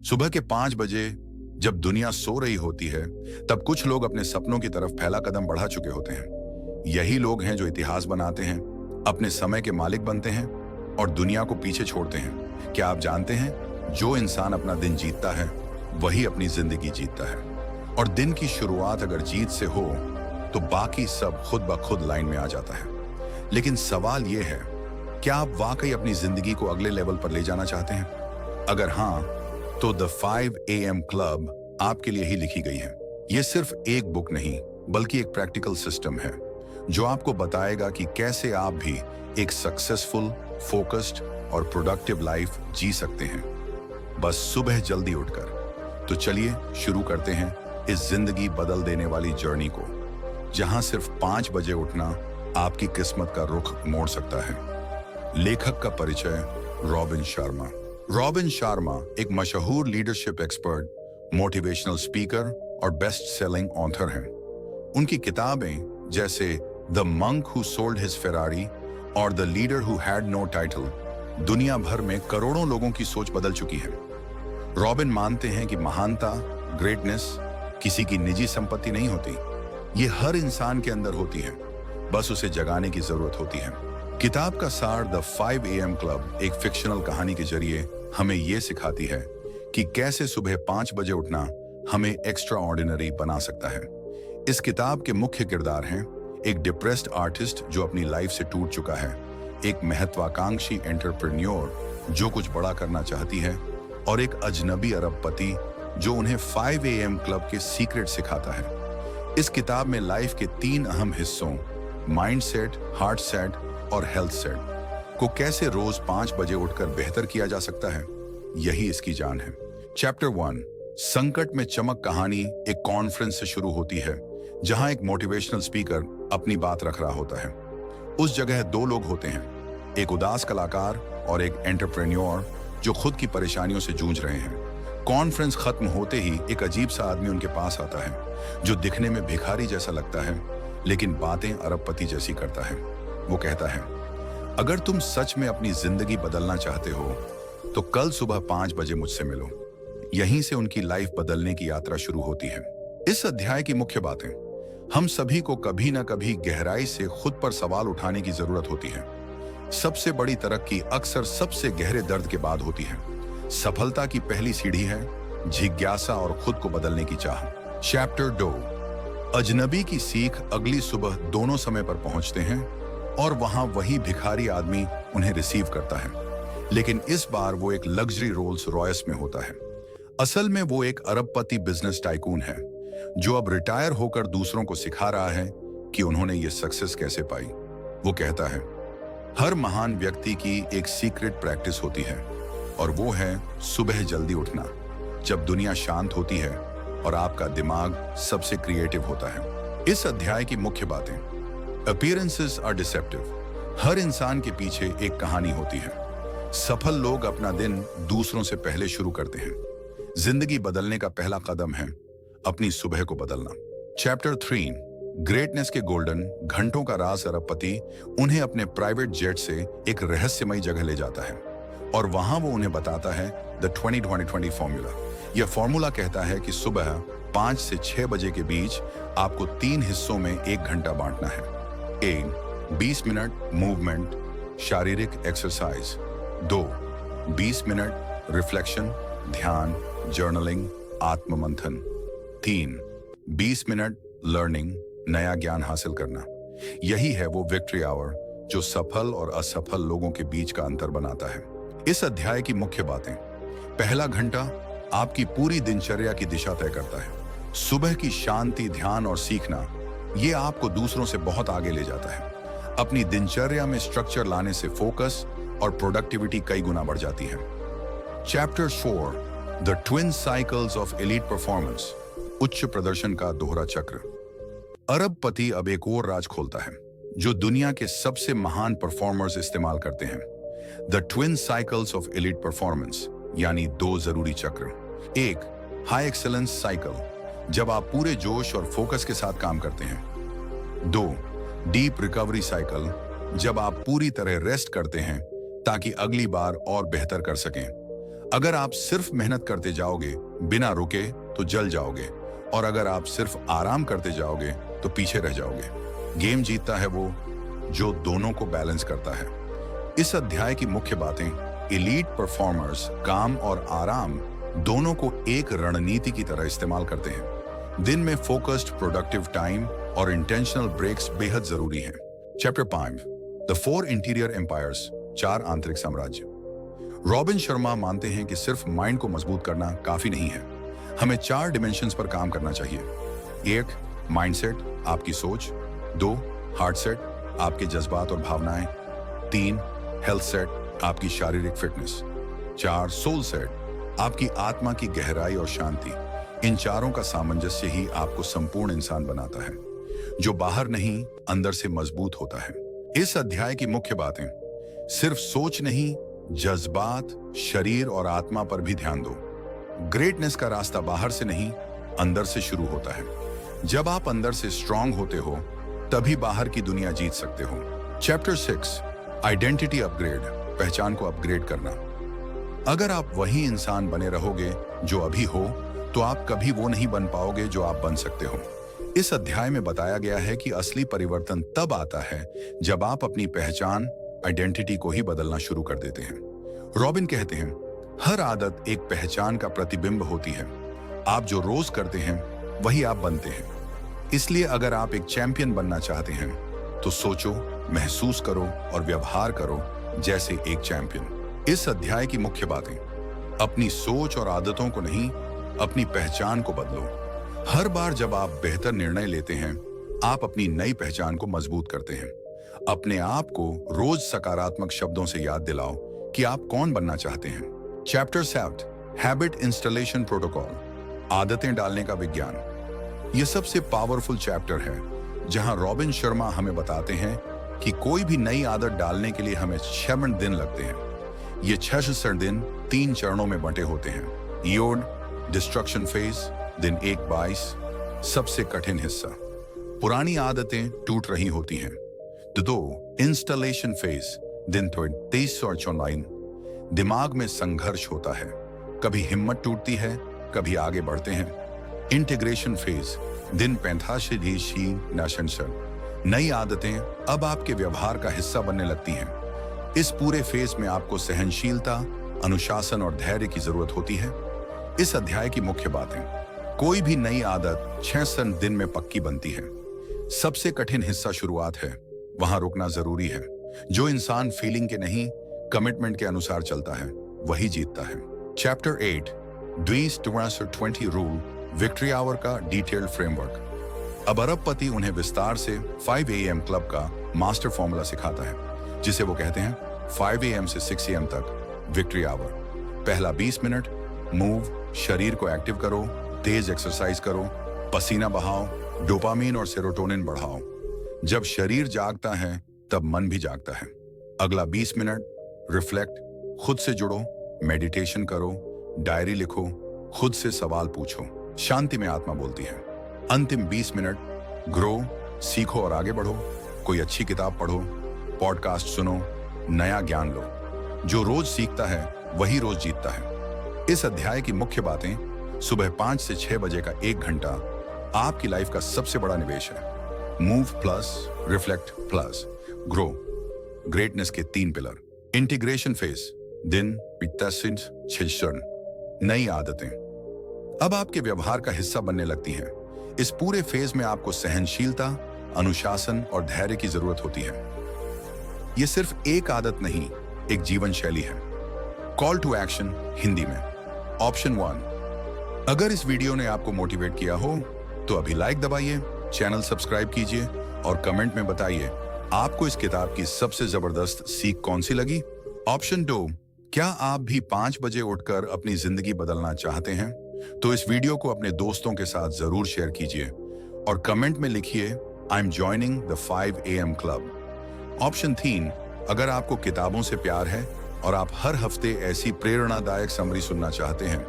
सुबह के 5 बजे जब दुनिया सो रही होती है, तब कुछ लोग अपने सपनों की तरफ पहला कदम बढ़ा चुके होते हैं। यही लोग हैं जो इतिहास बनाते हैं, अपने समय के मालिक बनते हैं और दुनिया को पीछे छोड़ते हैं। क्या आप जानते हैं, जो इंसान अपना दिन जीतता है वही अपनी जिंदगी जीतता है। और दिन की शुरुआत अगर जीत से हो तो बाकी सब खुद ब खुद लाइन में आ जाता है। लेकिन सवाल यह है, क्या आप वाकई अपनी जिंदगी को अगले लेवल पर ले जाना चाहते हैं? अगर हाँ, तो द 5 AM क्लब आपके लिए ही लिखी गई है। यह सिर्फ एक बुक नहीं, बल्कि एक प्रैक्टिकल सिस्टम है जो आपको बताएगा कि कैसे आप भी एक सक्सेसफुल, फोकस्ड और प्रोडक्टिव लाइफ जी सकते हैं, बस सुबह जल्दी उठकर। तो चलिए शुरू करते हैं इस जिंदगी बदल देने वाली जर्नी को, जहां सिर्फ 5 बजे उठना आपकी किस्मत का रुख मोड़ सकता है। लेखक का परिचय, रॉबिन शर्मा। रॉबिन शर्मा एक मशहूर लीडरशिप एक्सपर्ट, मोटिवेशनल स्पीकर और बेस्ट सेलिंग ऑथर हैं। उनकी किताबें जैसे the monk who sold his Ferrari और the leader who had no title दुनिया भर में करोड़ों लोगों की सोच बदल चुकी है। रॉबिन मानते हैं कि महानता, ग्रेटनेस किसी की निजी संपत्ति नहीं होती, ये हर इंसान के अंदर होती है, बस उसे जगाने की जरूरत होती है। किताब का सार द 5 AM क्लब एक फिक्शनल कहानी के जरिए हमें यह सिखाती है कि कैसे सुबह 5 बजे उठना हमें एक्स्ट्रा ऑर्डिनरी बना सकता है। इस किताब के मुख्य किरदार हैं एक डिप्रेस्ड आर्टिस्ट जो अपनी लाइफ से टूट चुका है, एक महत्वाकांक्षी एंटरप्रेन्योर जो कुछ बड़ा करना चाहती है, और एक अजनबी अरबपति जो उन्हें 5 AM क्लब के सीक्रेट सिखाता है। इस किताब में लाइफ के 3 अहम हिस्सों माइंडसेट, हार्ट सेट और हेल्थ सेट को कैसे रोज 5 बजे उठकर बेहतर किया जा सकता है, यही इसकी जान है। चैप्टर 1, संकट में चमक कहानी एक कॉन्फ्रेंस से शुरू होती है जहां एक मोटिवेशनल स्पीकर अपनी बात रख रहा होता है। उस जगह 2 लोग होते हैं, एक उदास कलाकार और एक एंटरप्रेन्योर जो खुद की परेशानियों से जूझ रहे हैं। कॉन्फ्रेंस खत्म होते ही एक अजीब सा आदमी उनके पास आता है जो दिखने में भिखारी जैसा लगता है, लेकिन बातें अरबपति जैसी करता है। वो कहता है, अगर तुम सच में अपनी जिंदगी बदलना चाहते हो तो कल सुबह 5 बजे मुझसे मिलो। यहीं से उनकी लाइफ बदलने की यात्रा शुरू होती है। इस अध्याय की मुख्य बातें, हम सभी को कभी ना कभी गहराई से खुद पर सवाल उठाने की जरूरत होती है। सबसे बड़ी तरक्की अक्सर सबसे गहरे दर्द के बाद होती है। सफलता की पहली सीढ़ी है जिज्ञासा और खुद को बदलने की चाह। चैप्टर 2, अजनबी की सीख। अगली सुबह दोनों समय पर पहुंचते हैं और वहां वही भिखारी आदमी उन्हें रिसीव करता है, लेकिन इस बार वो एक लग्जरी रोल्स रॉयस में होता है। असल में वो एक अरबपति बिजनेस टाइकून है जो अब रिटायर होकर दूसरों को सिखा रहा है कि उन्होंने ये सक्सेस कैसे पाई। वो कहता है, हर महान व्यक्ति की एक सीक्रेट प्रैक्टिस होती है और वो है सुबह जल्दी उठना, जब दुनिया शांत होती है और आपका दिमाग सबसे क्रिएटिव होता है। इस अध्याय की मुख्य बातें, अपीयरेंसेस आर डिसेप्टिव। हर इंसान के पीछे एक कहानी होती है। सफल लोग अपना दिन दूसरों से पहले शुरू करते हैं। जिंदगी बदलने का पहला कदम है अपनी सुबह को बदलना। चैप्टर 3, ग्रेटनेस के गोल्डन घंटों का राज। अरबपति उन्हें अपने प्राइवेट जेट से एक रहस्यमयी जगह ले जाता है और वहां वो उन्हें बताता है द 20-20-20 फॉर्मूला। यह फॉर्मूला कहता है कि सुबह 5 से 6 बजे के बीच आपको 3 हिस्सों में 1 घंटा बांटना है। 1, 20 मिनट मूवमेंट, शारीरिक एक्सरसाइज। 2, 20 मिनट रिफ्लेक्शन, ध्यान, जर्नलिंग, आत्ममंथन। 3, 20 मिनट लर्निंग, नया ज्ञान हासिल करना। यही है वो विक्ट्री आवर जो सफल और असफल लोगों के बीच का अंतर बनाता है। इस अध्याय की मुख्य बातें, पहला घंटा आपकी पूरी दिनचर्या की दिशा तय करता है। सुबह की शांति, ध्यान और सीखना, ये आपको दूसरों से बहुत आगे ले जाता है। अपनी दिनचर्या में स्ट्रक्चर लाने से फोकस और प्रोडक्टिविटी कई गुना बढ़ जाती है। Chapter 4, the twin cycles of elite performance. उच्च प्रदर्शन का दोहरा चक्र। अरबपति अब एक और राज खोलता है जो दुनिया के सबसे महान परफॉर्मर्स इस्तेमाल करते हैं, the twin cycles of elite performance, यानी 2 जरूरी चक्र। 1, हाई एक्सेलेंस साइकिल, जब आप पूरे जोश और फोकस के साथ काम करते हैं। 2, डीप रिकवरी साइकिल, जब आप पूरी तरह रेस्ट करते हैं ताकि अगली बार और बेहतर कर सकें। अगर आप सिर्फ मेहनत करते जाओगे बिना रुके तो जल जाओगे, और अगर आप सिर्फ आराम करते जाओगे तो पीछे रह जाओगे। गेम जीतता है वो जो दोनों को बैलेंस करता है। इस अध्याय की मुख्य बातें: एलीट परफॉर्मर्स काम और आराम दोनों को एक रणनीति की तरह इस्तेमाल करते हैं। दिन में फोकस्ड प्रोडक्टिव टाइम और इंटेंशनल ब्रेक्स बेहद जरूरी हैं। चैप्टर 5 द 4 इंटीरियर एम्पायर्स, 4 आंतरिक साम्राज्य। रॉबिन शर्मा मानते हैं कि सिर्फ माइंड को मजबूत करना काफी नहीं है, हमें 4 डिमेंशंस पर काम करना चाहिए। 1 माइंडसेट, आपकी सोच। 2 हार्ट सेट, आपके जज्बात और भावनाएं। 3 हेल्थ सेट, आपकी शारीरिक फिटनेस। 4 सोल सेट, आपकी आत्मा की गहराई और शांति। इन चारों का सामंजस्य ही आपको संपूर्ण इंसान बनाता है, जो बाहर नहीं अंदर से मजबूत होता है। इस अध्याय की मुख्य बातें: सिर्फ सोच नहीं, जज्बात, शरीर और आत्मा पर भी ध्यान दो। ग्रेटनेस का रास्ता बाहर से नहीं, अंदर से शुरू होता है। जब आप अंदर से स्ट्रांग होते हो तभी बाहर की दुनिया जीत सकते हो। चैप्टर 6 आइडेंटिटी अपग्रेड, पहचान को अपग्रेड करना। अगर आप वही इंसान बने रहोगे जो अभी हो, तो आप कभी वो नहीं बन पाओगे जो आप बन सकते हो। इस अध्याय में बताया गया है कि असली परिवर्तन तब आता है जब आप अपनी पहचान, आइडेंटिटी को ही बदलना शुरू कर देते हैं। रॉबिन कहते हैं, हर आदत एक पहचान का प्रतिबिंब होती है। आप जो रोज करते हैं वही आप बनते हैं। इसलिए अगर आप एक चैंपियन बनना चाहते हैं तो सोचो, महसूस करो और व्यवहार करो जैसे एक चैंपियन। इस अध्याय की मुख्य बातें: अपनी सोच और आदतों को नहीं, अपनी पहचान को बदलो। हर बार जब आप बेहतर निर्णय लेते हैं, आप अपनी नई पहचान को मजबूत करते हैं। अपने आप को रोज सकारात्मक शब्दों से याद दिलाओ कि आप कौन बनना चाहते हैं। चैप्टर 7 हैबिट इंस्टॉलेशन प्रोटोकॉल, आदतें डालने का विज्ञान। यह सबसे पावरफुल चैप्टर है जहां रॉबिन शर्मा हमें बताते हैं कि कोई भी नई आदत डालने के लिए हमें 6 दिन लगते हैं। ये 66 दिन 3 चरणों में बंटे होते हैं। योड डिस्ट्रक्शन फेज, दिन 1-22, सबसे कठिन हिस्सा। पुरानी आदतें टूट रही होती हैं। 2 इंस्टॉलेशन फेज, दिन 23 और 24, दिमाग में संघर्ष होता है, कभी हिम्मत टूटती है, कभी आगे बढ़ते हैं। इंटीग्रेशन फेज, दिन 85 नई आदतें अब आपके व्यवहार का हिस्सा बनने लगती हैं। इस पूरे फेज में आपको सहनशीलता, अनुशासन और धैर्य की जरूरत होती है। इस अध्याय की मुख्य बातें: कोई भी नई आदत 66 दिन में पक्की बनती है। सबसे कठिन हिस्सा शुरुआत है, वहां रुकना जरूरी है। जो इंसान फीलिंग के नहीं, कमिटमेंट के अनुसार चलता है, वही जीतता है। चैप्टर 8 20 रूल, विक्ट्री आवर का डिटेल्ड फ्रेमवर्क। अब अरबपति उन्हें विस्तार से 5 AM क्लब का मास्टर फॉर्मूला सिखाता है, जिसे वो कहते हैं 5 AM से 6 AM तक विक्ट्री आवर। पहला 20 मिनट मूव, शरीर को एक्टिव करो, तेज एक्सरसाइज करो, पसीना बहाओ, डोपामीन और सेरोटोनिन बढ़ाओ। जब शरीर जागता है तब मन भी जागता है। अगला 20 मिनट रिफ्लेक्ट, खुद से जुड़ो, मेडिटेशन करो, डायरी लिखो, खुद से सवाल पूछो, शांति में आत्मा बोलती है। अंतिम 20 मिनट ग्रो, सीखो और आगे बढ़ो, कोई अच्छी किताब पढ़ो, पॉडकास्ट सुनो, नया ज्ञान लो। जो रोज सीखता है वही रोज जीतता है। इस अध्याय की मुख्य बातें: सुबह 5 से 6 बजे का 1 घंटा आपकी लाइफ का सबसे बड़ा निवेश है। Move plus, reflect plus, grow, greatness के 3 पिलर। इंटीग्रेशन फेज, दिन 86 नई आदतें अब आपके व्यवहार का हिस्सा बनने लगती हैं। इस पूरे फेज में आपको सहनशीलता, अनुशासन और धैर्य की जरूरत होती है। यह सिर्फ एक आदत नहीं, एक जीवन शैली है। कॉल टू एक्शन हिंदी में। ऑप्शन 1, अगर इस वीडियो ने आपको मोटिवेट किया हो तो अभी लाइक दबाइए, चैनल सब्सक्राइब कीजिए और कमेंट में बताइए आपको इस किताब की सबसे जबरदस्त सीख कौन सी लगी। ऑप्शन 2, क्या आप भी 5 बजे उठकर अपनी जिंदगी बदलना चाहते हैं? तो इस वीडियो को अपने दोस्तों के साथ जरूर शेयर कीजिए और कमेंट में लिखिए I am joining the 5 AM club. Option 3, अगर आपको किताबों से प्यार है और आप हर हफ्ते ऐसी प्रेरणादायक समरी सुनना चाहते हैं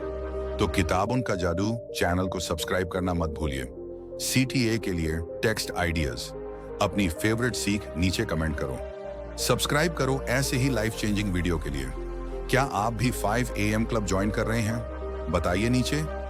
तो किताबों का जादू चैनल को सब्सक्राइब करना मत भूलिए। CTA के लिए टेक्स्ट आइडियाज, अपनी फेवरेट सीख नीचे कमेंट करो। सब्सक्राइब करो ऐसे ही लाइफ चेंजिंग वीडियो के लिए। क्या आप भी 5 AM क्लब ज्वाइन कर रहे हैं? बताइए नीचे।